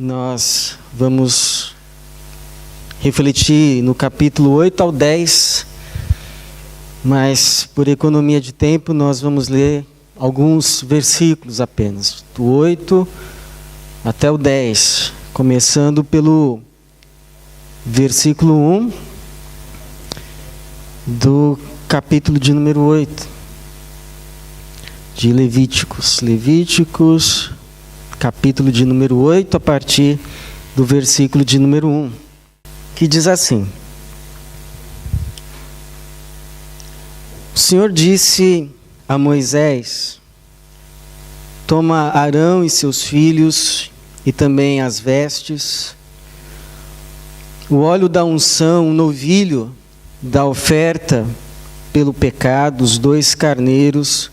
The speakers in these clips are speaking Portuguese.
Nós vamos refletir no capítulo 8 ao 10, mas por economia de tempo nós vamos ler alguns versículos apenas, do 8 até o 10, começando pelo versículo 1 do capítulo de número 8, de Levíticos. Levíticos, capítulo de número 8, a partir do versículo de número 1, que diz assim: O Senhor disse a Moisés: Toma Arão e seus filhos, e também as vestes, o óleo da unção, o novilho da oferta pelo pecado, os 2 carneiros,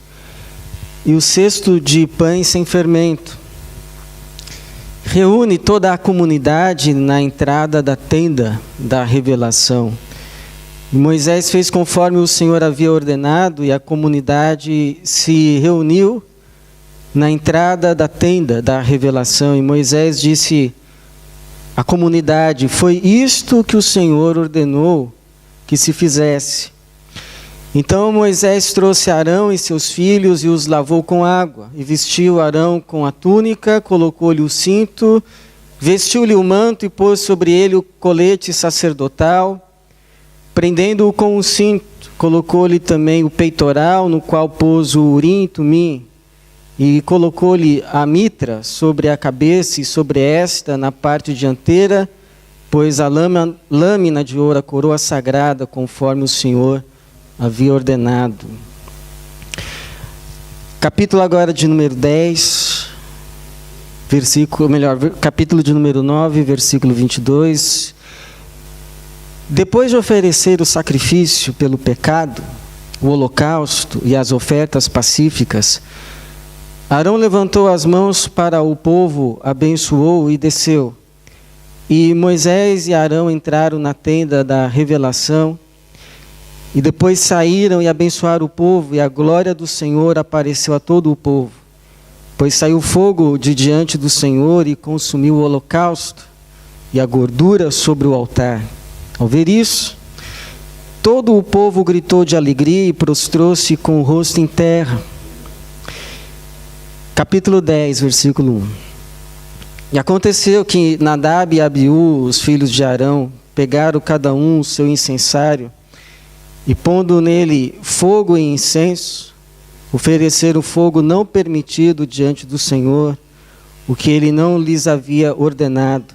e o cesto de pães sem fermento. Reúne toda a comunidade na entrada da tenda da revelação. E Moisés fez conforme o Senhor havia ordenado, e a comunidade se reuniu na entrada da tenda da revelação. E Moisés disse à comunidade: Foi isto que o Senhor ordenou que se fizesse. Então Moisés trouxe Arão e seus filhos e os lavou com água, e vestiu Arão com a túnica, colocou-lhe o cinto, vestiu-lhe o manto e pôs sobre ele o colete sacerdotal, prendendo-o com o cinto, colocou-lhe também o peitoral, no qual pôs o urim e tumim, e colocou-lhe a mitra sobre a cabeça e sobre esta na parte dianteira, pôs a lâmina de ouro, a coroa sagrada, conforme o Senhor havia ordenado. Capítulo agora de número 10, capítulo de número 9, versículo 22. Depois de oferecer o sacrifício pelo pecado, o holocausto e as ofertas pacíficas, Arão levantou as mãos para o povo, abençoou e desceu. E Moisés e Arão entraram na tenda da revelação, e depois saíram e abençoaram o povo, e a glória do Senhor apareceu a todo o povo. Pois saiu fogo de diante do Senhor e consumiu o holocausto e a gordura sobre o altar. Ao ver isso, todo o povo gritou de alegria e prostrou-se com o rosto em terra. Capítulo 10, versículo 1. E aconteceu que Nadab e Abiú, os filhos de Arão, pegaram cada um o seu incensário, e pondo nele fogo e incenso, ofereceram fogo não permitido diante do Senhor, o que ele não lhes havia ordenado.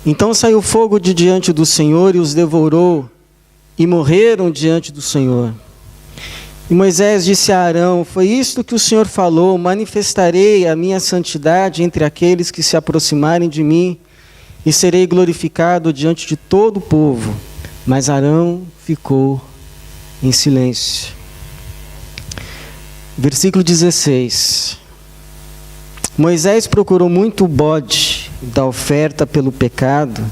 Então saiu fogo de diante do Senhor e os devorou, e morreram diante do Senhor. E Moisés disse a Arão: Foi isto que o Senhor falou: manifestarei a minha santidade entre aqueles que se aproximarem de mim, e serei glorificado diante de todo o povo. Mas Arão ficou em silêncio. Versículo 16. Moisés procurou muito o bode da oferta pelo pecado,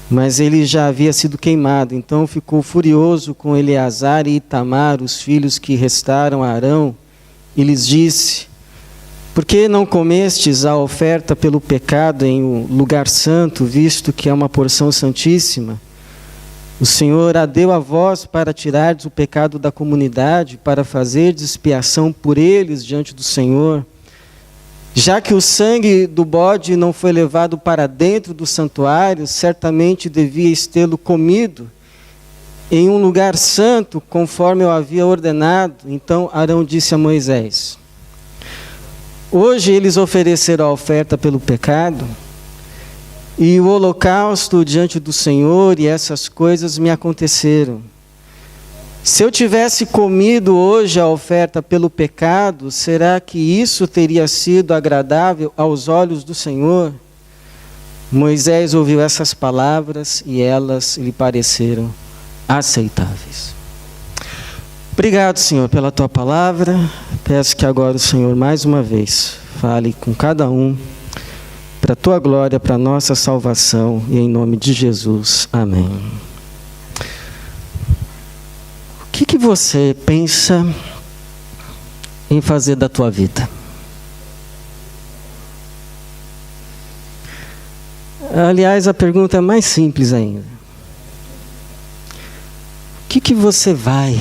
mas ele já havia sido queimado. Então ficou furioso com Eleazar e Itamar, os filhos que restaram a Arão, e lhes disse: Por que não comestes a oferta pelo pecado em um lugar santo, visto que é uma porção santíssima? O Senhor a deu a vós para tirardes o pecado da comunidade, para fazerdes expiação por eles diante do Senhor. Já que o sangue do bode não foi levado para dentro do santuário, certamente devíeis tê-lo comido em um lugar santo, conforme eu havia ordenado. Então Arão disse a Moisés: Hoje eles ofereceram a oferta pelo pecado, e o holocausto diante do Senhor, e essas coisas me aconteceram. Se eu tivesse comido hoje a oferta pelo pecado, será que isso teria sido agradável aos olhos do Senhor? Moisés ouviu essas palavras e elas lhe pareceram aceitáveis. Obrigado, Senhor, pela tua palavra. Peço que agora o Senhor mais uma vez fale com cada um, para a tua glória, para a nossa salvação, e em nome de Jesus. Amém. O que você pensa em fazer da tua vida? Aliás, a pergunta é mais simples ainda. O que você vai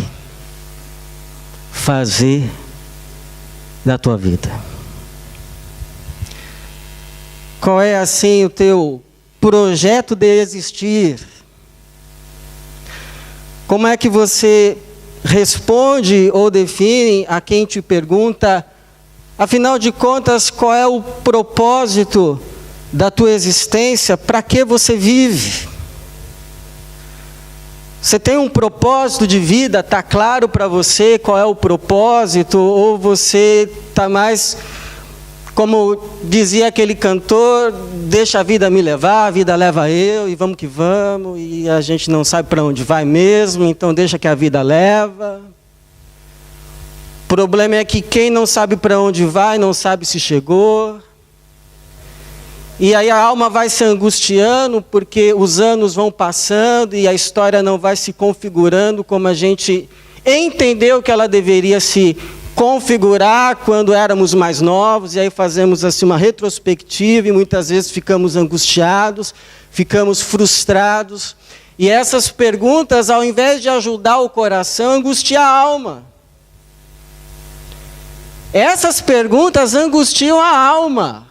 fazer da tua vida? Qual é, assim, o teu projeto de existir? Como é que você responde ou define a quem te pergunta, afinal de contas, qual é o propósito da tua existência? Para que você vive? Você tem um propósito de vida? Está claro para você qual é o propósito? Ou você está mais, como dizia aquele cantor, deixa a vida me levar, a vida leva eu, e vamos que vamos, e a gente não sabe para onde vai mesmo, então deixa que a vida leva. O problema é que quem não sabe para onde vai, não sabe se chegou. E aí a alma vai se angustiando, porque os anos vão passando e a história não vai se configurando como a gente entendeu que ela deveria se configurar quando éramos mais novos. E aí fazemos assim uma retrospectiva e muitas vezes ficamos angustiados, ficamos frustrados. E essas perguntas, ao invés de ajudar o coração, angustiam a alma. Essas perguntas angustiam a alma.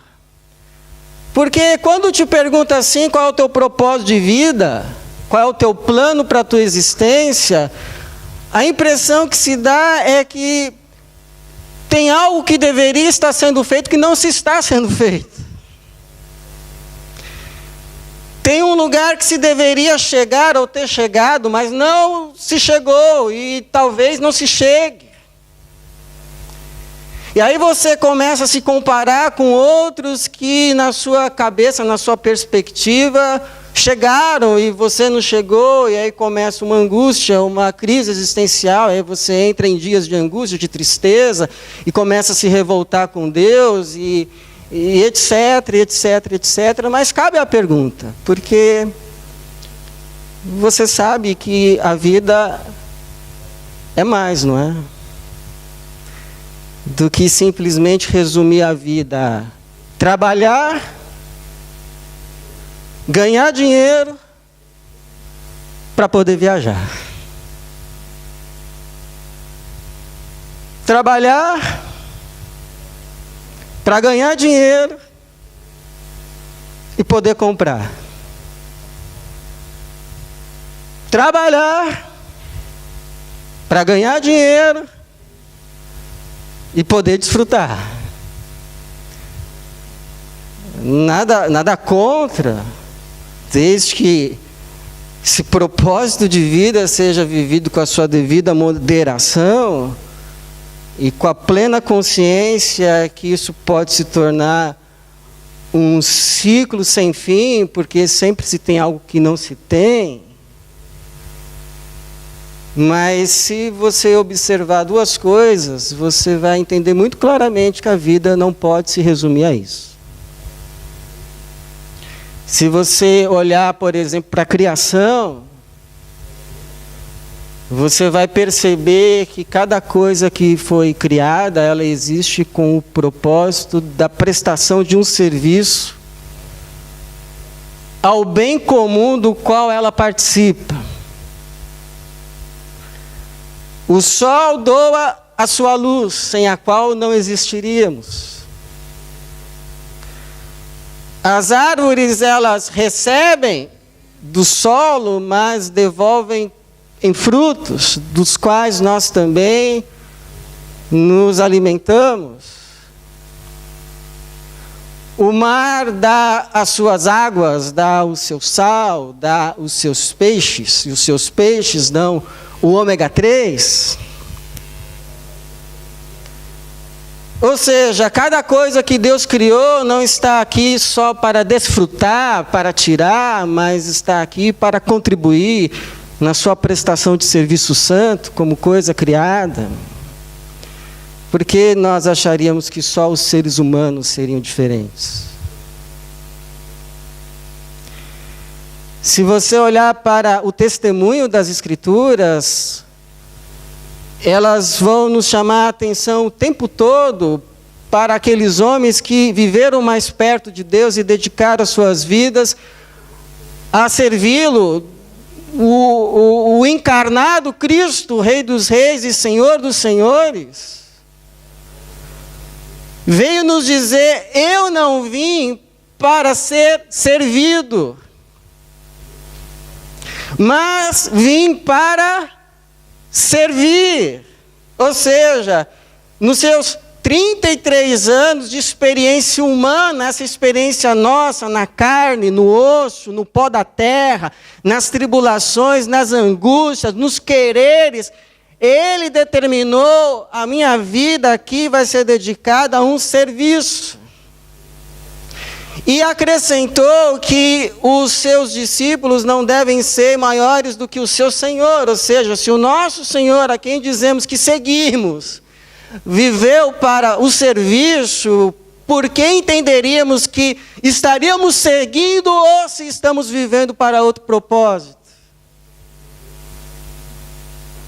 Porque quando te pergunta assim, qual é o teu propósito de vida, qual é o teu plano para a tua existência, a impressão que se dá é que tem algo que deveria estar sendo feito que não se está sendo feito. Tem um lugar que se deveria chegar ou ter chegado, mas não se chegou e talvez não se chegue. E aí você começa a se comparar com outros que na sua cabeça, na sua perspectiva, chegaram e você não chegou, e aí começa uma angústia, uma crise existencial, aí você entra em dias de angústia, de tristeza, e começa a se revoltar com Deus, e etc, etc, etc. Mas cabe a pergunta, porque você sabe que a vida é mais, não é? Do que simplesmente resumir a vida a trabalhar, ganhar dinheiro para poder viajar. Trabalhar para ganhar dinheiro e poder comprar. Trabalhar para ganhar dinheiro e poder desfrutar. Nada contra, desde que esse propósito de vida seja vivido com a sua devida moderação e com a plena consciência que isso pode se tornar um ciclo sem fim, porque sempre se tem algo que não se tem. Mas se você observar duas coisas, você vai entender muito claramente que a vida não pode se resumir a isso. Se você olhar, por exemplo, para a criação, você vai perceber que cada coisa que foi criada, ela existe com o propósito da prestação de um serviço ao bem comum do qual ela participa. O sol doa a sua luz, sem a qual não existiríamos. As árvores, elas recebem do solo, mas devolvem em frutos, dos quais nós também nos alimentamos. O mar dá as suas águas, dá o seu sal, dá os seus peixes, e os seus peixes dão o ômega 3. Ou seja, cada coisa que Deus criou não está aqui só para desfrutar, para tirar, mas está aqui para contribuir na sua prestação de serviço santo, como coisa criada. Porque nós acharíamos que só os seres humanos seriam diferentes. Se você olhar para o testemunho das Escrituras, elas vão nos chamar a atenção o tempo todo para aqueles homens que viveram mais perto de Deus e dedicaram as suas vidas a servi-lo, o encarnado Cristo, Rei dos Reis e Senhor dos Senhores, veio nos dizer: eu não vim para ser servido, mas vim para servir. Ou seja, nos seus 33 anos de experiência humana, essa experiência nossa na carne, no osso, no pó da terra, nas tribulações, nas angústias, nos quereres, Ele determinou: a minha vida aqui vai ser dedicada a um serviço. E acrescentou que os seus discípulos não devem ser maiores do que o seu Senhor. Ou seja, se o nosso Senhor, a quem dizemos que seguimos, viveu para o serviço, por que entenderíamos que estaríamos seguindo ou se estamos vivendo para outro propósito?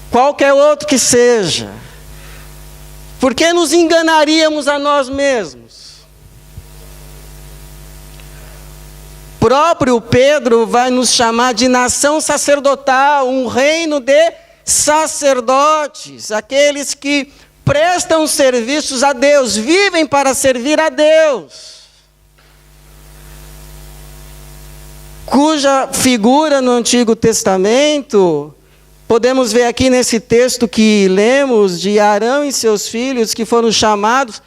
Qualquer outro que seja. Por que nos enganaríamos a nós mesmos? Próprio Pedro vai nos chamar de nação sacerdotal, um reino de sacerdotes, aqueles que prestam serviços a Deus, vivem para servir a Deus, cuja figura no Antigo Testamento podemos ver aqui nesse texto que lemos de Arão e seus filhos, que foram chamados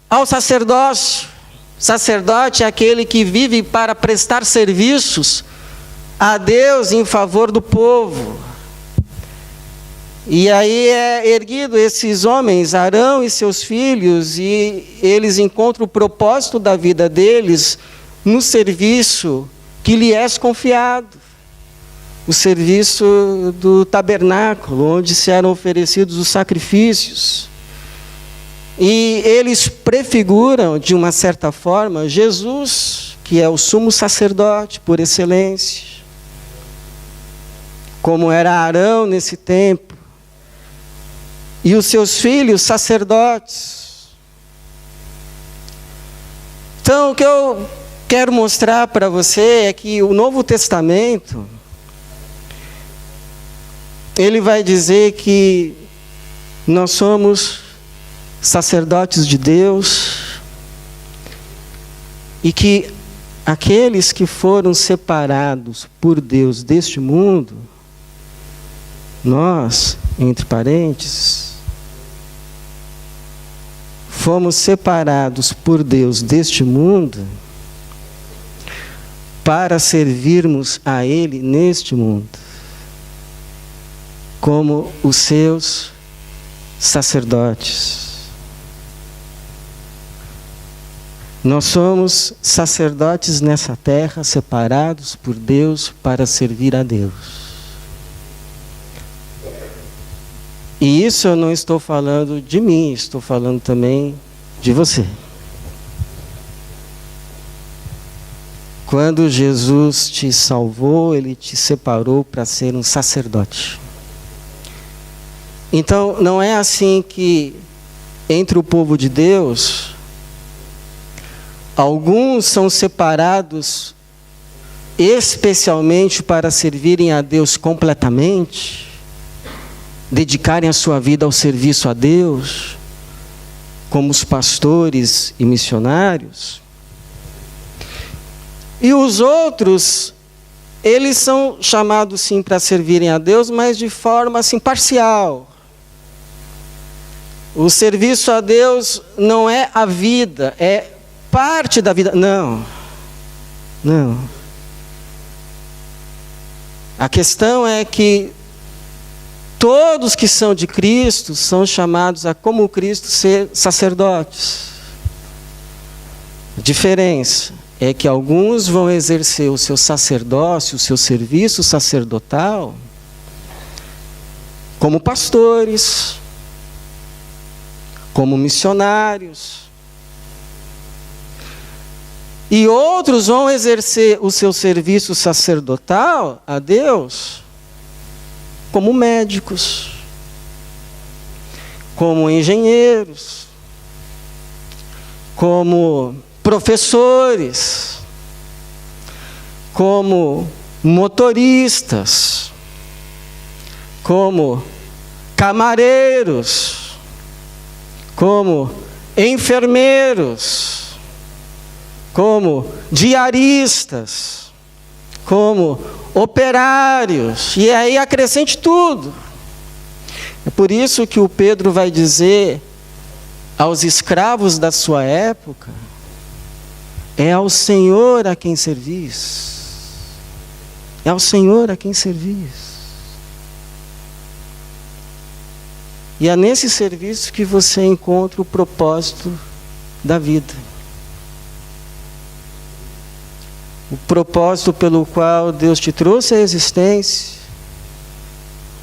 ao sacerdócio. Sacerdote é aquele que vive para prestar serviços a Deus em favor do povo. E aí é erguido esses homens, Arão e seus filhos, e eles encontram o propósito da vida deles no serviço que lhe é confiado. O serviço do tabernáculo, onde se eram oferecidos os sacrifícios. E eles prefiguram, de uma certa forma, Jesus, que é o sumo sacerdote por excelência. Como era Arão nesse tempo. E os seus filhos, sacerdotes. Então, o que eu quero mostrar para você é que o Novo Testamento, ele vai dizer que nós somos sacerdotes de Deus e que aqueles que foram separados por Deus deste mundo, nós, entre parênteses, fomos separados por Deus deste mundo para servirmos a Ele neste mundo, como os seus sacerdotes. Nós somos sacerdotes nessa terra, separados por Deus para servir a Deus. E isso eu não estou falando de mim, estou falando também de você. Quando Jesus te salvou, Ele te separou para ser um sacerdote. Então, não é assim que entre o povo de Deus, alguns são separados especialmente para servirem a Deus completamente, dedicarem a sua vida ao serviço a Deus, como os pastores e missionários. E os outros, eles são chamados sim para servirem a Deus, mas de forma assim parcial. O serviço a Deus não é a vida, é parte da vida. Não. A questão é que todos que são de Cristo são chamados a, como Cristo, ser sacerdotes. A diferença é que alguns vão exercer o seu sacerdócio, o seu serviço sacerdotal, como pastores, como missionários. E outros vão exercer o seu serviço sacerdotal a Deus como médicos, como engenheiros, como professores, como motoristas, como camareiros, como enfermeiros, como diaristas, como operários, e aí acrescente tudo. É por isso que o Pedro vai dizer aos escravos da sua época: é ao Senhor a quem servis. É ao Senhor a quem servis. E é nesse serviço que você encontra o propósito da vida. O propósito pelo qual Deus te trouxe à existência.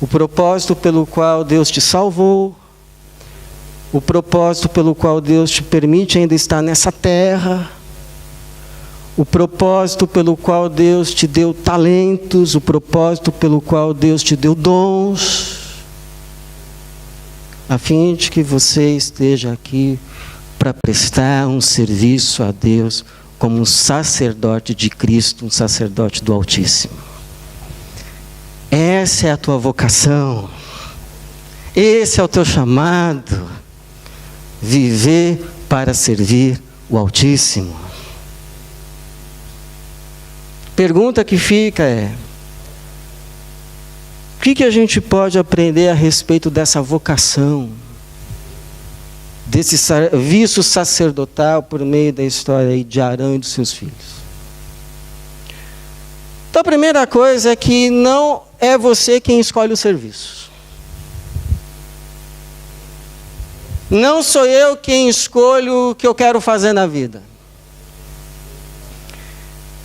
O propósito pelo qual Deus te salvou. O propósito pelo qual Deus te permite ainda estar nessa terra. O propósito pelo qual Deus te deu talentos. O propósito pelo qual Deus te deu dons. A fim de que você esteja aqui para prestar um serviço a Deus como um sacerdote de Cristo, um sacerdote do Altíssimo. Essa é a tua vocação. Esse é o teu chamado. Viver para servir o Altíssimo. Pergunta que fica é: o que a gente pode aprender a respeito dessa vocação, desse serviço sacerdotal por meio da história aí de Arão e dos seus filhos? Então a primeira coisa é que não é você quem escolhe o serviço. Não sou eu quem escolho o que eu quero fazer na vida.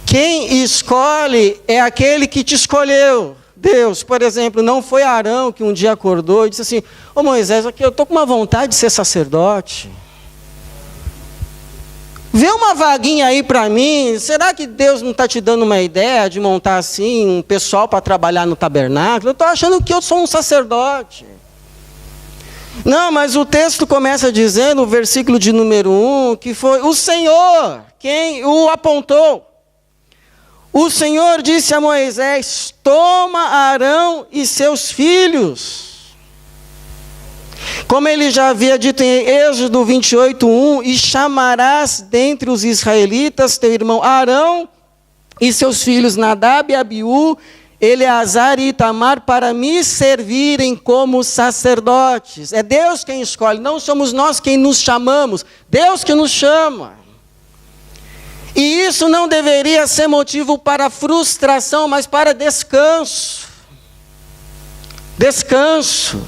Quem escolhe é aquele que te escolheu. Deus, por exemplo, não foi Arão que um dia acordou e disse assim: ô Moisés, aqui eu estou com uma vontade de ser sacerdote. Vê uma vaguinha aí para mim. Será que Deus não está te dando uma ideia de montar assim um pessoal para trabalhar no tabernáculo? Eu estou achando que eu sou um sacerdote. Não, mas o texto começa dizendo, o versículo de número 1, que foi o Senhor quem o apontou. O Senhor disse a Moisés: toma Arão e seus filhos. Como ele já havia dito em Êxodo 28:1, e chamarás dentre os israelitas teu irmão Arão e seus filhos Nadab e Abiú, Eleazar e Itamar, para me servirem como sacerdotes. É Deus quem escolhe, não somos nós quem nos chamamos, Deus que nos chama. E isso não deveria ser motivo para frustração, mas para descanso. Descanso.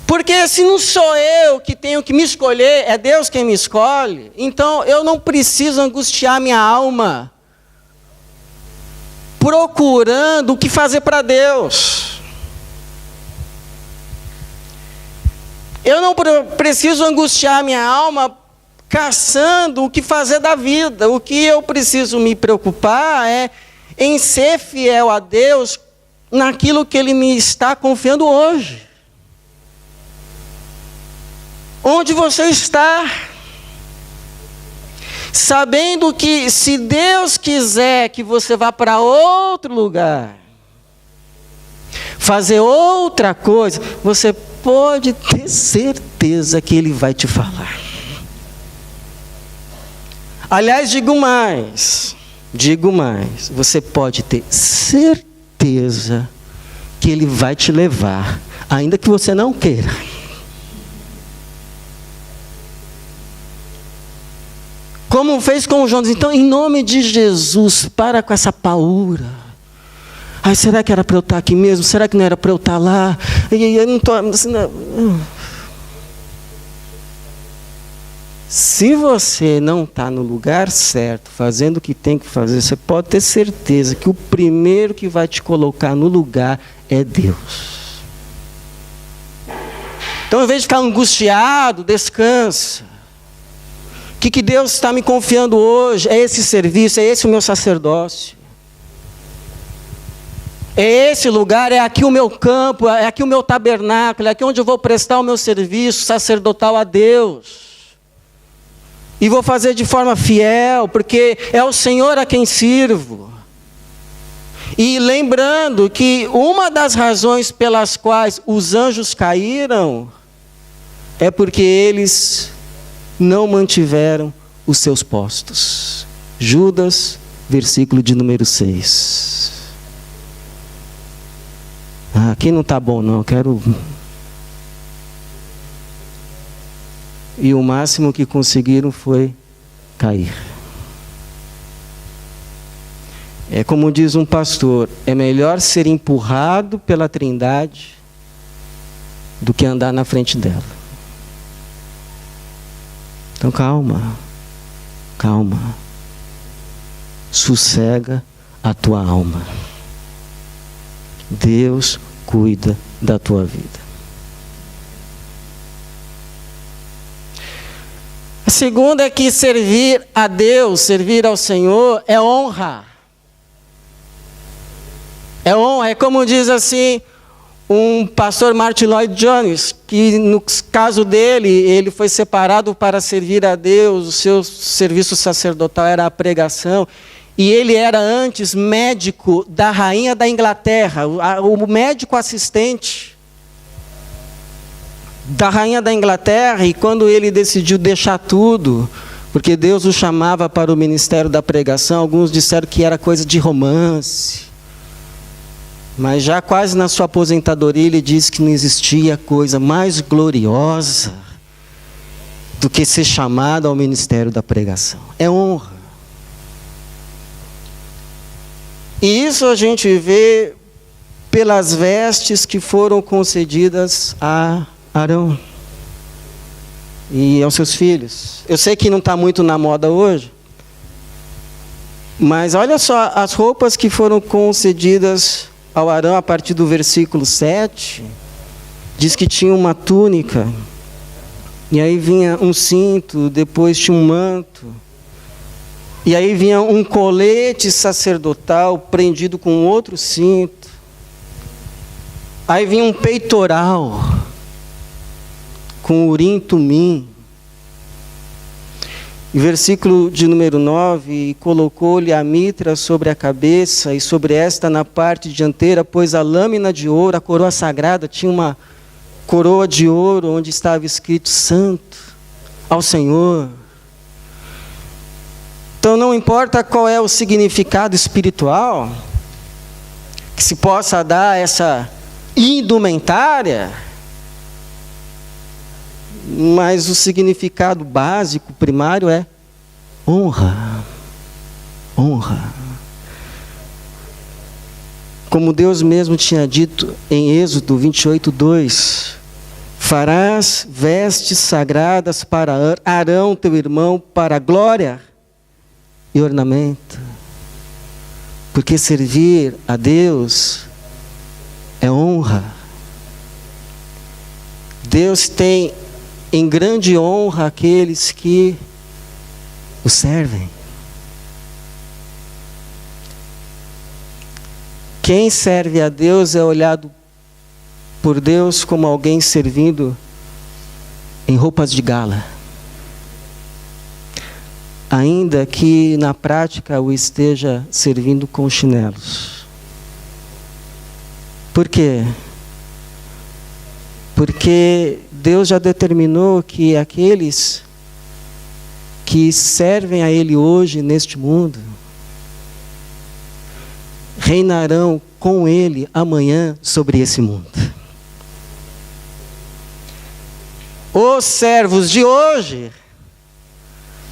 Porque se não sou eu que tenho que me escolher, é Deus quem me escolhe, então eu não preciso angustiar minha alma procurando o que fazer para Deus. Eu não preciso angustiar minha alma caçando o que fazer da vida. O que eu preciso me preocupar é em ser fiel a Deus naquilo que Ele me está confiando hoje. Onde você está? Sabendo que se Deus quiser que você vá para outro lugar, fazer outra coisa, você pode ter certeza que Ele vai te falar. Aliás, digo mais, você pode ter certeza que Ele vai te levar, ainda que você não queira. Como fez com o Jonas. Então, em nome de Jesus, para com essa paura. Ai, será que era para eu estar aqui mesmo? Será que não era para eu estar lá? Eu não estou... Se você não está no lugar certo, fazendo o que tem que fazer, você pode ter certeza que o primeiro que vai te colocar no lugar é Deus. Então, em vez de ficar angustiado, descansa. O que Deus está me confiando hoje? É esse serviço, é esse o meu sacerdócio. É esse lugar, é aqui o meu campo, é aqui o meu tabernáculo, é aqui onde eu vou prestar o meu serviço sacerdotal a Deus. E vou fazer de forma fiel, porque é o Senhor a quem sirvo. E lembrando que uma das razões pelas quais os anjos caíram é porque eles não mantiveram os seus postos. Judas, versículo de número 6. Aqui não está bom não, eu quero... E o máximo que conseguiram foi cair. É como diz um pastor, é melhor ser empurrado pela Trindade do que andar na frente dela. Então calma, calma. Sossega a tua alma. Deus cuida da tua vida. A segunda é que servir a Deus, servir ao Senhor, é honra. É honra, é como diz assim um pastor Martin Lloyd Jones, que no caso dele, ele foi separado para servir a Deus, o seu serviço sacerdotal era a pregação, e ele era antes médico da rainha da Inglaterra, o médico assistente da rainha da Inglaterra, e quando ele decidiu deixar tudo, porque Deus o chamava para o ministério da pregação, alguns disseram que era coisa de romance, mas já quase na sua aposentadoria ele disse que não existia coisa mais gloriosa do que ser chamado ao ministério da pregação. É honra. E isso a gente vê pelas vestes que foram concedidas a Arão e aos seus filhos. Eu sei que não está muito na moda hoje, mas olha só as roupas que foram concedidas ao Arão a partir do versículo 7. Diz que tinha uma túnica, e aí vinha um cinto, depois tinha um manto, e aí vinha um colete sacerdotal prendido com outro cinto, aí vinha um peitoral com urim e tumim. Versículo de número 9, e colocou-lhe a mitra sobre a cabeça, e sobre esta na parte dianteira, pôs a lâmina de ouro, a coroa sagrada, tinha uma coroa de ouro, onde estava escrito Santo ao Senhor. Então não importa qual é o significado espiritual que se possa dar a essa indumentária, mas o significado básico, primário é honra. Honra. Como Deus mesmo tinha dito em Êxodo 28:2, farás vestes sagradas para Arão, teu irmão, para glória e ornamento. Porque servir a Deus é honra. Deus tem em grande honra aqueles que o servem. Quem serve a Deus é olhado por Deus como alguém servindo em roupas de gala, ainda que na prática o esteja servindo com chinelos. Por quê? Porque Deus já determinou que aqueles que servem a Ele hoje neste mundo reinarão com Ele amanhã sobre esse mundo. Os servos de hoje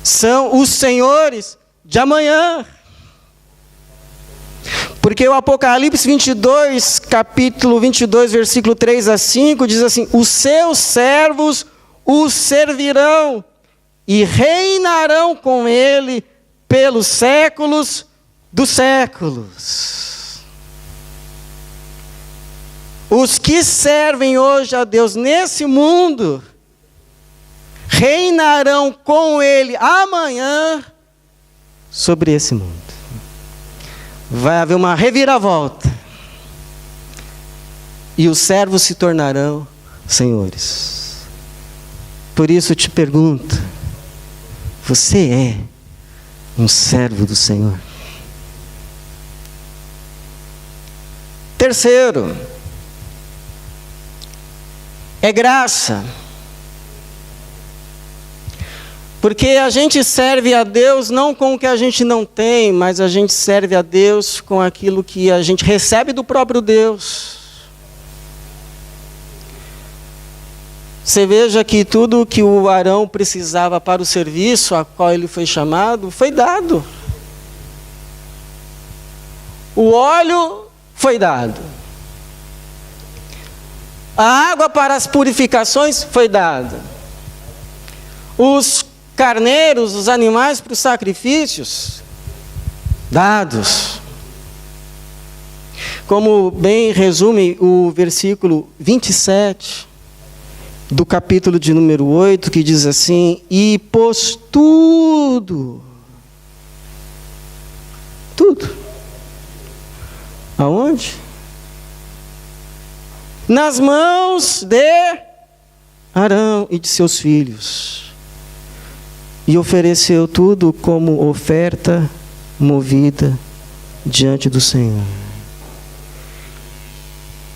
são os senhores de amanhã. Porque o Apocalipse 22, capítulo 22, versículo 3 a 5, diz assim: os seus servos os servirão e reinarão com ele pelos séculos dos séculos. Os que servem hoje a Deus nesse mundo reinarão com ele amanhã sobre esse mundo. Vai haver uma reviravolta. E os servos se tornarão senhores. Por isso te pergunto, Você é um servo do Senhor. Terceiro, é graça. Porque a gente serve a Deus não com o que a gente não tem, mas a gente serve a Deus com aquilo que a gente recebe do próprio Deus. Você veja que tudo que o Arão precisava para o serviço a qual ele foi chamado, foi dado. O óleo foi dado. A água para as purificações foi dada. Os carneiros, os animais para os sacrifícios, dados. Como bem resume o versículo 27 do capítulo de número 8, que diz assim: e pôs tudo. Aonde? Nas mãos de Arão e de seus filhos. E ofereceu tudo como oferta movida diante do Senhor.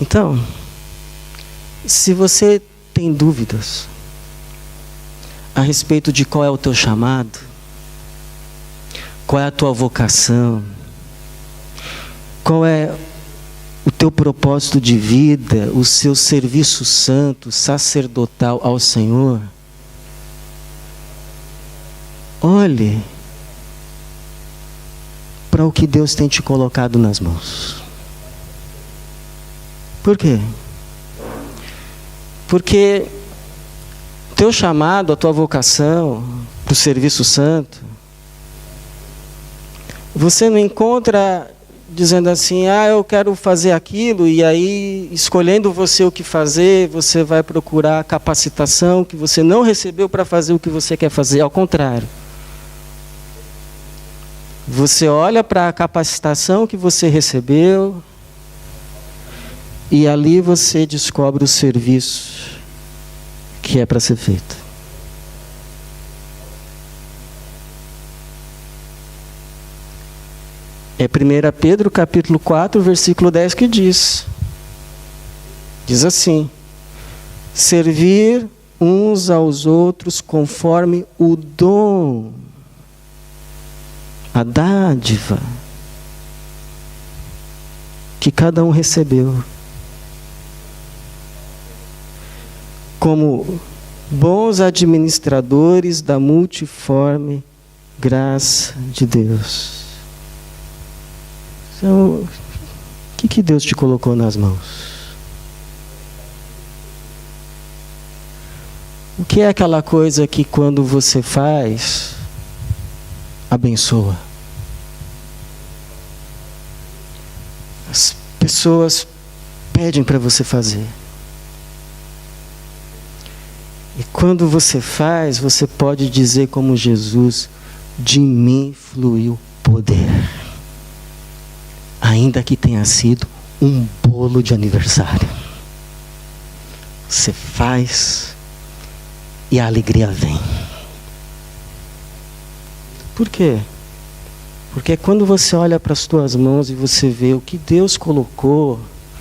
Então, se você tem dúvidas a respeito de qual é o teu chamado, qual é a tua vocação, qual é o teu propósito de vida, o seu serviço santo, sacerdotal ao Senhor, olhe para o que Deus tem te colocado nas mãos. Por quê? Porque o teu chamado, a tua vocação para o serviço santo, você não encontra dizendo assim: eu quero fazer aquilo, e aí, escolhendo você o que fazer, você vai procurar capacitação que você não recebeu para fazer o que você quer fazer. Ao contrário. Você olha para a capacitação que você recebeu, e ali você descobre o serviço que é para ser feito. É 1 Pedro capítulo 4, versículo 10 que diz assim: servir uns aos outros conforme o dom, a dádiva que cada um recebeu, como bons administradores da multiforme graça de Deus. Então, o que Deus te colocou nas mãos? O que é aquela coisa que quando você faz, abençoa? As pessoas pedem para você fazer. E quando você faz, você pode dizer como Jesus: de mim fluiu poder. Ainda que tenha sido um bolo de aniversário. Você faz e a alegria vem. Por quê? Porque quando você olha para as tuas mãos e você vê o que Deus colocou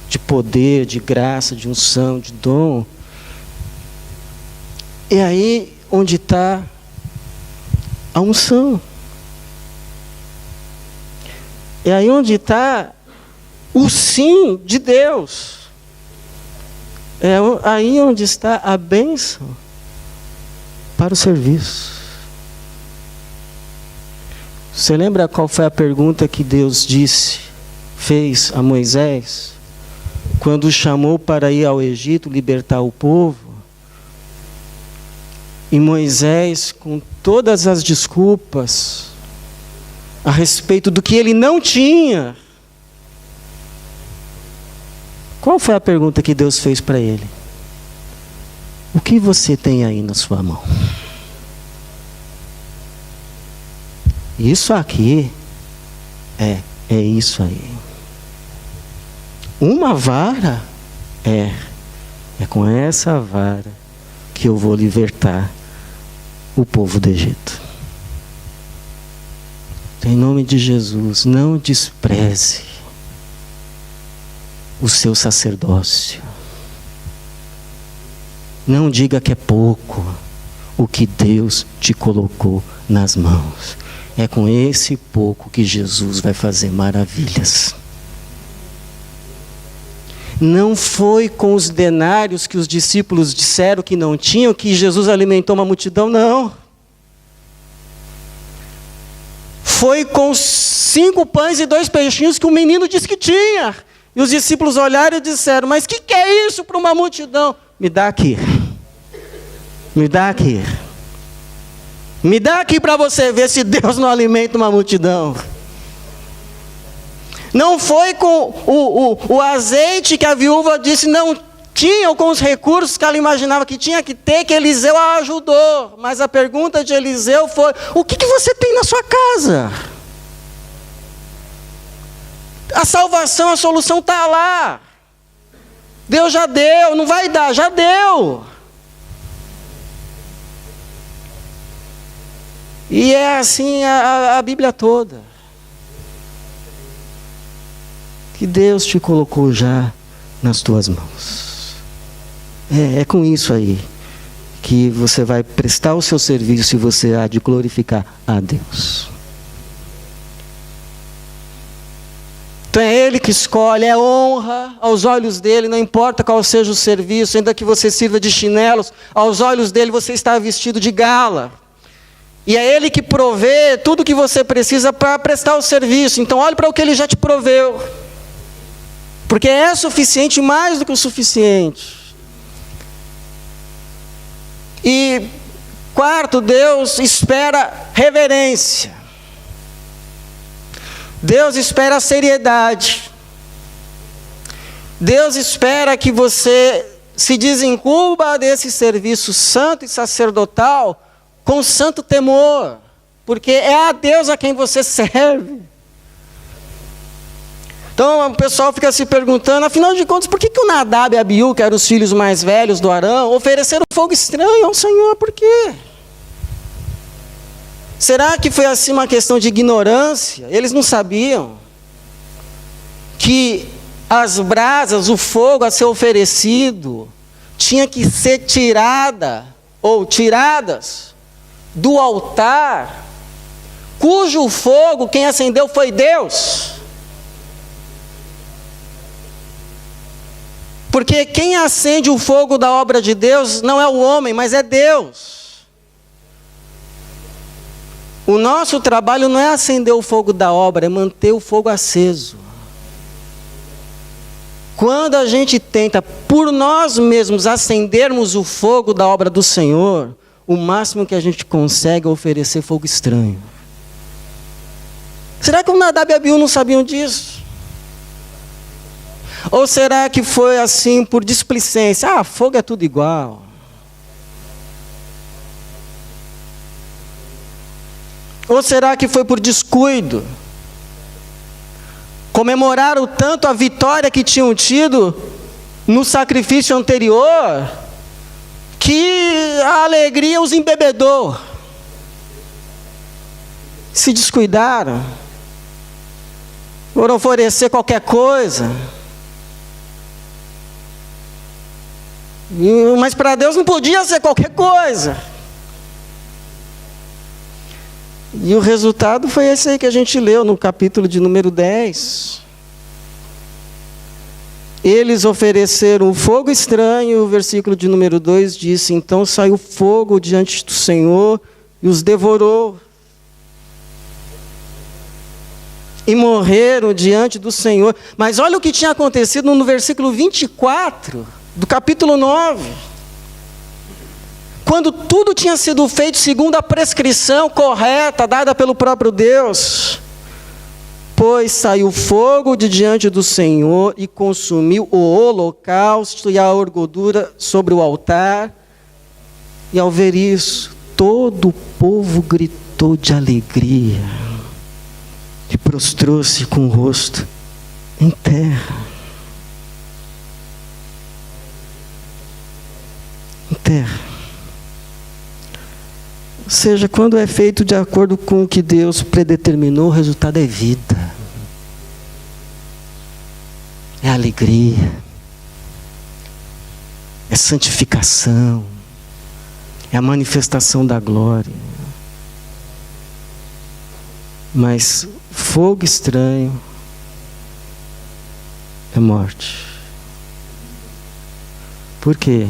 de poder, de graça, de unção, de dom, é aí onde está a unção. É aí onde está o sim de Deus. É aí onde está a bênção para o serviço. Você lembra qual foi a pergunta que Deus fez a Moisés, quando o chamou para ir ao Egito libertar o povo? E Moisés, com todas as desculpas a respeito do que ele não tinha, qual foi a pergunta que Deus fez para ele? O que você tem aí na sua mão? Isso aqui é isso aí. Uma vara? É com essa vara que eu vou libertar o povo do Egito. Em nome de Jesus, não despreze o seu sacerdócio. Não diga que é pouco o que Deus te colocou nas mãos. É com esse pouco que Jesus vai fazer maravilhas. Não foi com os denários que os discípulos disseram que não tinham que Jesus alimentou uma multidão, não. Foi com 5 pães e 2 peixinhos que o menino disse que tinha. E os discípulos olharam e disseram: mas que é isso para uma multidão? Me dá aqui. Me dá aqui. Me dá aqui para você ver se Deus não alimenta uma multidão. Não foi com o azeite que a viúva disse não tinha, ou com os recursos que ela imaginava que tinha que ter, que Eliseu a ajudou. Mas a pergunta de Eliseu foi: o que você tem na sua casa? A salvação, a solução está lá. Deus já deu, não vai dar, já deu. E é assim a Bíblia toda. Que Deus te colocou já nas tuas mãos. É com isso aí que você vai prestar o seu serviço e você há de glorificar a Deus. Então é Ele que escolhe, é honra aos olhos dEle, não importa qual seja o serviço, ainda que você sirva de chinelos, aos olhos dEle você está vestido de gala. E é Ele que provê tudo o que você precisa para prestar o serviço. Então olhe para o que Ele já te proveu. Porque é suficiente, mais do que o suficiente. E quarto, Deus espera reverência. Deus espera seriedade. Deus espera que você se desencuba desse serviço santo e sacerdotal com santo temor. Porque é a Deus a quem você serve. Então o pessoal fica se perguntando, afinal de contas, por que o Nadab e Abiú, que eram os filhos mais velhos do Arão, ofereceram fogo estranho ao Senhor? Por quê? Será que foi assim uma questão de ignorância? Eles não sabiam que as brasas, o fogo a ser oferecido, tinha que ser tirada ou tiradas do altar, cujo fogo quem acendeu foi Deus. Porque quem acende o fogo da obra de Deus não é o homem, mas é Deus. O nosso trabalho não é acender o fogo da obra, é manter o fogo aceso. Quando a gente tenta, por nós mesmos, acendermos o fogo da obra do Senhor, o máximo que a gente consegue é oferecer fogo estranho. Será que o Nadab e Abiú não sabiam disso? Ou será que foi assim por displicência? Ah, fogo é tudo igual. Ou será que foi por descuido? Comemoraram tanto a vitória que tinham tido no sacrifício anterior, que a alegria os embebedou. Se descuidaram. Foram oferecer qualquer coisa. Mas para Deus não podia ser qualquer coisa. E o resultado foi esse aí que a gente leu no capítulo de número 10. Eles ofereceram o fogo estranho, o versículo de número 2 disse: então saiu fogo diante do Senhor e os devorou. E morreram diante do Senhor. Mas olha o que tinha acontecido no versículo 24 do capítulo 9. Quando tudo tinha sido feito segundo a prescrição correta, dada pelo próprio Deus. Pois saiu fogo de diante do Senhor e consumiu o holocausto e a gordura sobre o altar. E ao ver isso, todo o povo gritou de alegria e prostrou-se com o rosto em terra. Em terra. seja, quando é feito de acordo com o que Deus predeterminou, o resultado é vida. É alegria. É santificação. É a manifestação da glória. Mas fogo estranho é morte. Por quê?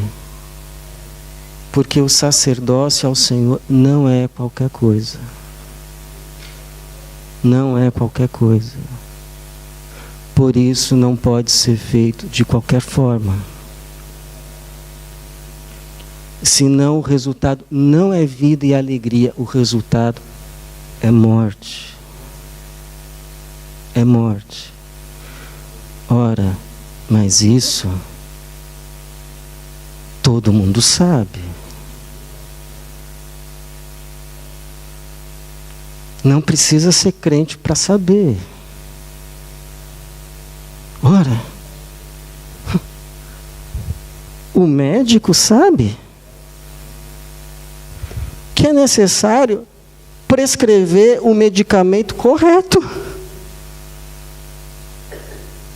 Porque o sacerdócio ao Senhor não é qualquer coisa. Não é qualquer coisa. Por isso não pode ser feito de qualquer forma. Senão o resultado não é vida e alegria, o resultado é morte. É morte. Ora, mas isso todo mundo sabe. Não precisa ser crente para saber. Ora, o médico sabe que é necessário prescrever o medicamento correto.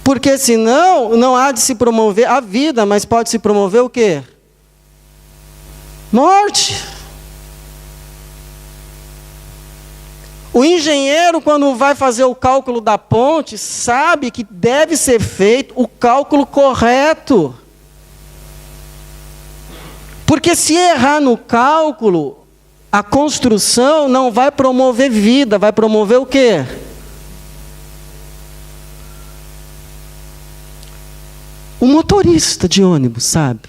Porque senão não há de se promover a vida, mas pode se promover o quê? Morte. O engenheiro, quando vai fazer o cálculo da ponte, sabe que deve ser feito o cálculo correto. Porque se errar no cálculo, a construção não vai promover vida, vai promover o quê? O motorista de ônibus, sabe?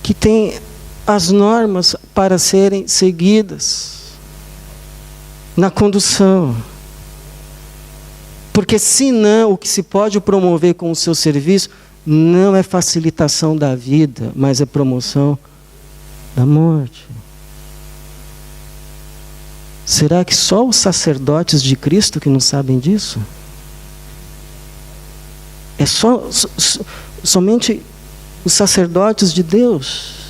Que tem as normas para serem seguidas na condução. Porque senão o que se pode promover com o seu serviço não é facilitação da vida, mas é promoção da morte. Será que só os sacerdotes de Cristo que não sabem disso? É somente os sacerdotes de Deus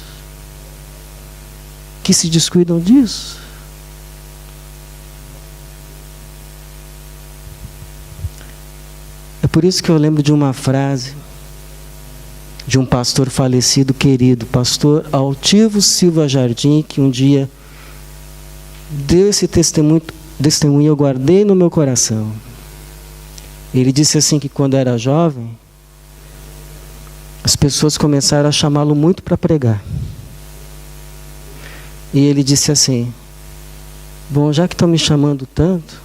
que se descuidam disso? É por isso que eu lembro de uma frase de um pastor falecido querido, pastor Altivo Silva Jardim, que um dia deu esse testemunho eu guardei no meu coração. Ele disse assim que quando era jovem, as pessoas começaram a chamá-lo muito para pregar. E ele disse assim: bom, já que estão me chamando tanto,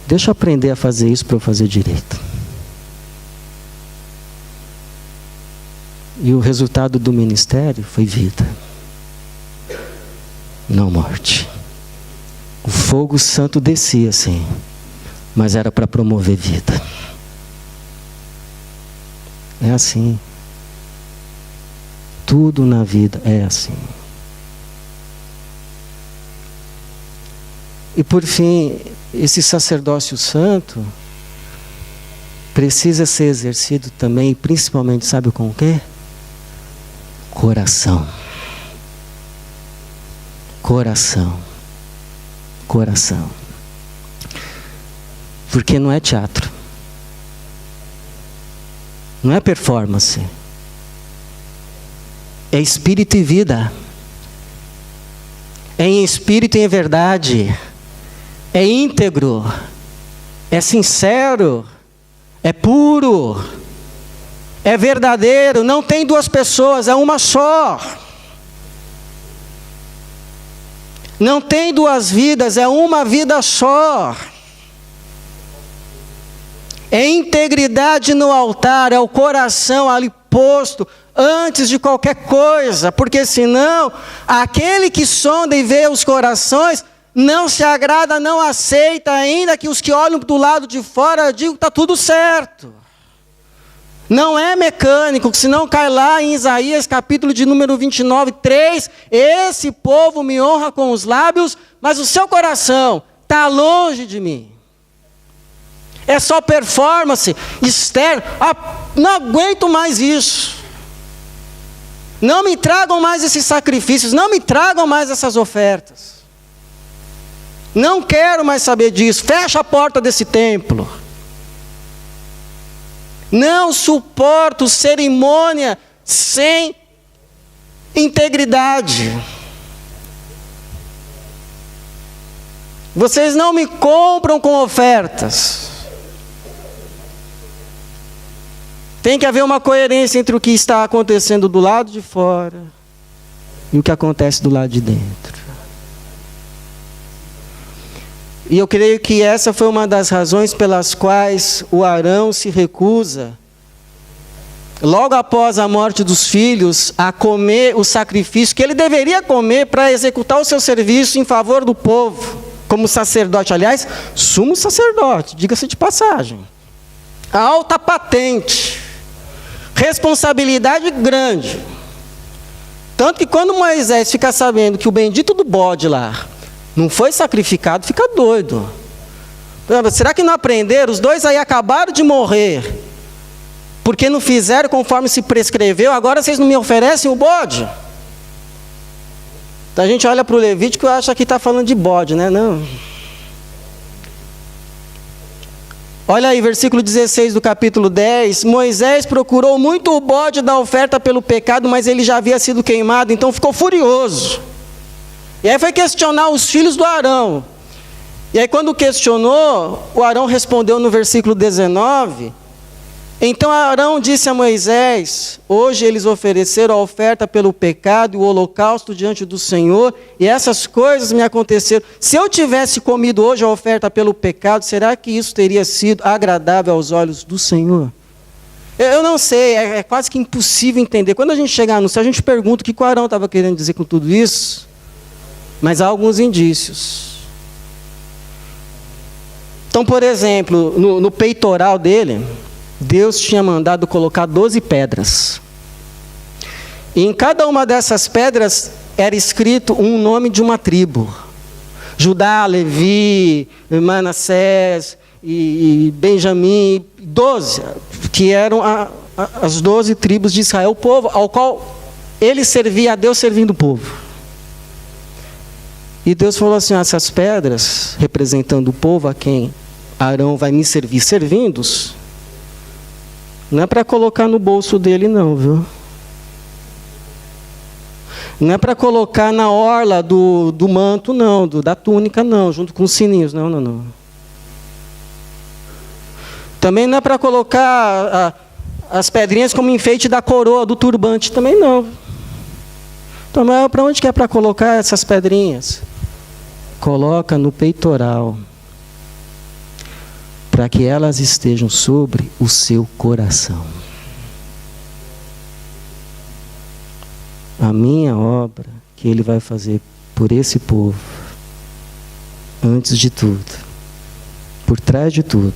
deixa eu aprender a fazer isso para eu fazer direito. E o resultado do ministério foi vida, não morte. O fogo santo descia assim, mas era para promover vida. É assim. Tudo na vida é assim. E por fim, esse sacerdócio santo precisa ser exercido também, principalmente, sabe com o quê? Coração. Coração. Coração. Porque não é teatro. Não é performance. É espírito e vida. É em espírito e em verdade. É íntegro. É sincero. É puro. É verdadeiro. Não tem duas pessoas, é uma só. Não tem duas vidas, é uma vida só. É integridade no altar, é o coração ali posto antes de qualquer coisa, porque senão aquele que sonda e vê os corações não se agrada, não aceita, ainda que os que olham do lado de fora digam que está tudo certo. Não é mecânico, senão cai lá em Isaías capítulo de número 29, 3, esse povo me honra com os lábios, mas o seu coração está longe de mim. É só performance externa. Não aguento mais isso. Não me tragam mais esses sacrifícios, não me tragam mais essas ofertas. Não quero mais saber disso, fecha a porta desse templo. Não suporto cerimônia sem integridade. Vocês não me compram com ofertas. Tem que haver uma coerência entre o que está acontecendo do lado de fora e o que acontece do lado de dentro. E eu creio que essa foi uma das razões pelas quais o Arão se recusa, logo após a morte dos filhos, a comer o sacrifício que ele deveria comer para executar o seu serviço em favor do povo, como sacerdote, aliás, sumo sacerdote, diga-se de passagem. A alta patente, responsabilidade grande. Tanto que quando Moisés fica sabendo que o bendito do bode lá não foi sacrificado, fica doido. Será que não aprenderam? Os dois aí acabaram de morrer, porque não fizeram conforme se prescreveu, agora vocês não me oferecem o bode? Então a gente olha para o Levítico e acha que está falando de bode, né? Não. Olha aí, versículo 16 do capítulo 10. Moisés procurou muito o bode da oferta pelo pecado, mas ele já havia sido queimado, então ficou furioso. E aí foi questionar os filhos do Arão. E aí quando questionou, o Arão respondeu no versículo 19... Então Arão disse a Moisés: hoje eles ofereceram a oferta pelo pecado e o holocausto diante do Senhor, e essas coisas me aconteceram. Se eu tivesse comido hoje a oferta pelo pecado, será que isso teria sido agradável aos olhos do Senhor? Eu não sei, é quase que impossível entender. Quando a gente chegar no céu, a gente pergunta o que o Arão estava querendo dizer com tudo isso, mas há alguns indícios. Então, por exemplo, no peitoral dele, Deus tinha mandado colocar 12 pedras. E em cada uma dessas pedras era escrito um nome de uma tribo. Judá, Levi, Manassés e Benjamim, 12, que eram as 12 tribos de Israel, o povo ao qual ele servia a Deus servindo o povo. E Deus falou assim: essas pedras, representando o povo a quem Arão vai me servir servindo-os, não é para colocar no bolso dele não, viu? Não é para colocar na orla do manto não, da túnica não, junto com os sininhos, não. Também não é para colocar as pedrinhas como enfeite da coroa, do turbante, também não. Então, para onde que é para colocar essas pedrinhas? Coloca no peitoral, para que elas estejam sobre o seu coração. A minha obra que Ele vai fazer por esse povo, antes de tudo, por trás de tudo,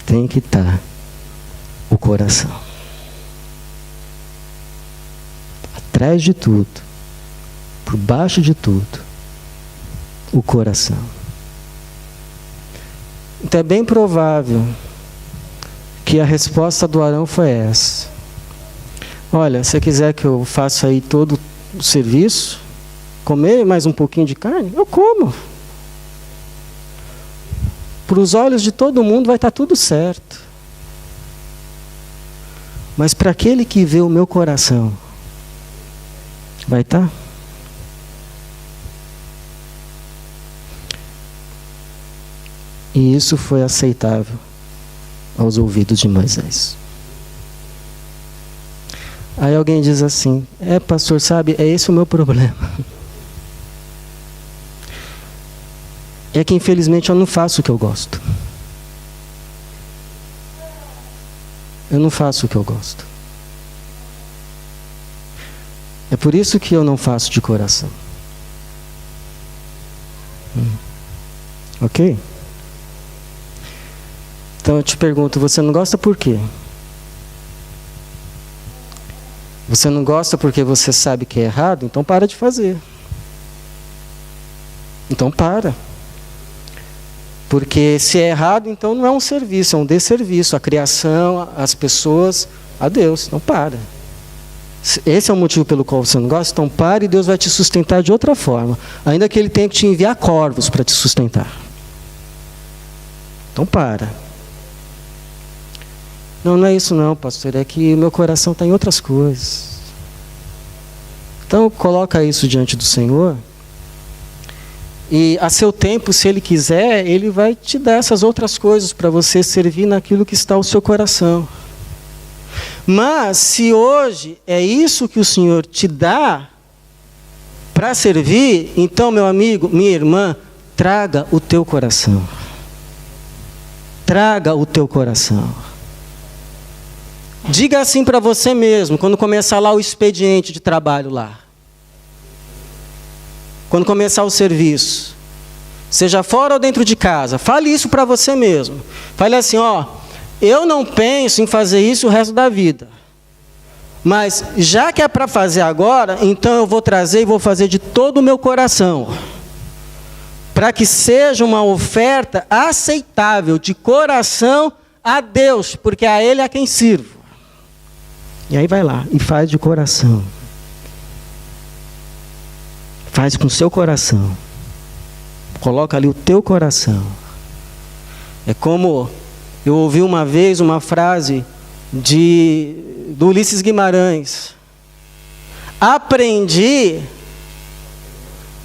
tem que estar o coração. Atrás de tudo, por baixo de tudo, o coração. Então é bem provável que a resposta do Arão foi essa: olha, se você quiser que eu faça aí todo o serviço, comer mais um pouquinho de carne, eu como. Para os olhos de todo mundo vai estar tudo certo. Mas para aquele que vê o meu coração, vai estar? E isso foi aceitável aos ouvidos de Moisés. Aí alguém diz assim: pastor, sabe, é esse o meu problema. É que infelizmente eu não faço o que eu gosto. Eu não faço o que eu gosto. É por isso que eu não faço de coração. Ok? Então eu te pergunto, você não gosta por quê? Você não gosta porque você sabe que é errado? Então para de fazer. Então para. Porque se é errado, então não é um serviço, é um desserviço. A criação, as pessoas, a Deus. Então para. Esse é o motivo pelo qual você não gosta? Então pare e Deus vai te sustentar de outra forma. Ainda que Ele tenha que te enviar corvos para te sustentar. Então para. Não é isso não, pastor. É que o meu coração está em outras coisas. Então coloca isso diante do Senhor. E a seu tempo, se Ele quiser, Ele vai te dar essas outras coisas para você servir naquilo que está ao seu coração. Mas se hoje é isso que o Senhor te dá para servir, então, meu amigo, minha irmã, traga o teu coração. Traga o teu coração. Diga assim para você mesmo, quando começar lá o expediente de trabalho lá. Quando começar o serviço. Seja fora ou dentro de casa. Fale isso para você mesmo. Fale assim, eu não penso em fazer isso o resto da vida. Mas já que é para fazer agora, então eu vou trazer e vou fazer de todo o meu coração. Para que seja uma oferta aceitável de coração a Deus, porque a Ele é quem sirvo. E aí vai lá e faz de coração. Faz com o seu coração. Coloca ali o teu coração. É como eu ouvi uma vez uma frase do Ulisses Guimarães. Aprendi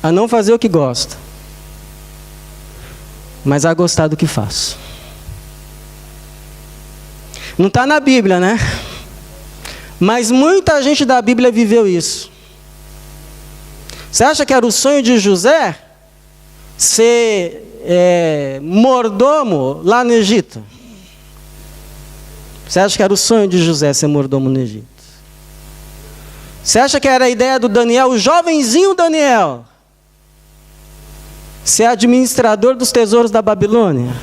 a não fazer o que gosto, mas a gostar do que faço. Não está na Bíblia, né? Mas muita gente da Bíblia viveu isso. Você acha que era o sonho de José ser mordomo lá no Egito? Você acha que era o sonho de José ser mordomo no Egito? Você acha que era a ideia do Daniel, o jovenzinho Daniel, ser administrador dos tesouros da Babilônia?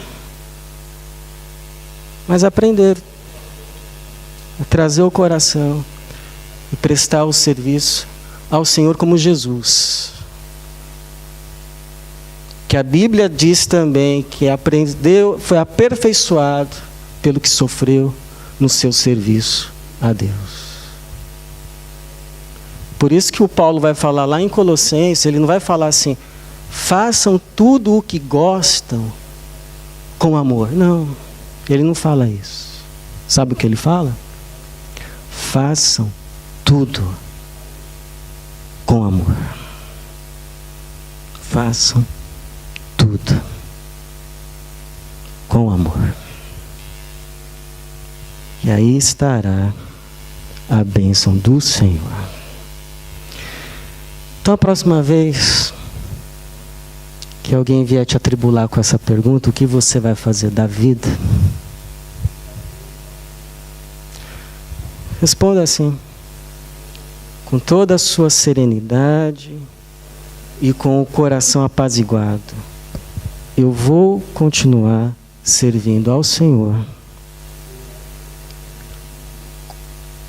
Mas aprenderam a trazer o coração e prestar o serviço ao Senhor como Jesus. Que a Bíblia diz também que aprendeu, foi aperfeiçoado pelo que sofreu no seu serviço a Deus. Por isso que o Paulo vai falar lá em Colossenses, ele não vai falar assim, façam tudo o que gostam com amor. Não, ele não fala isso. Sabe o que ele fala? Façam tudo com amor. Façam tudo com amor. E aí estará a bênção do Senhor. Então, a próxima vez que alguém vier te atribular com essa pergunta, o que você vai fazer da vida? Responda assim, com toda a sua serenidade e com o coração apaziguado. Eu vou continuar servindo ao Senhor.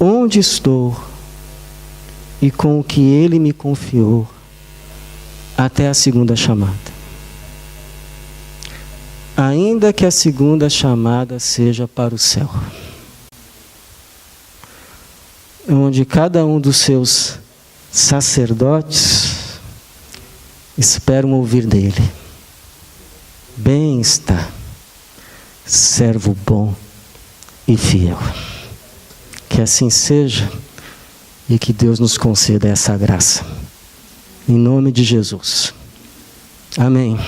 Onde estou e com o que Ele me confiou até a segunda chamada. Ainda que a segunda chamada seja para o céu, onde cada um dos seus sacerdotes esperam ouvir dele: bem está, servo bom e fiel. Que assim seja e que Deus nos conceda essa graça. Em nome de Jesus. Amém.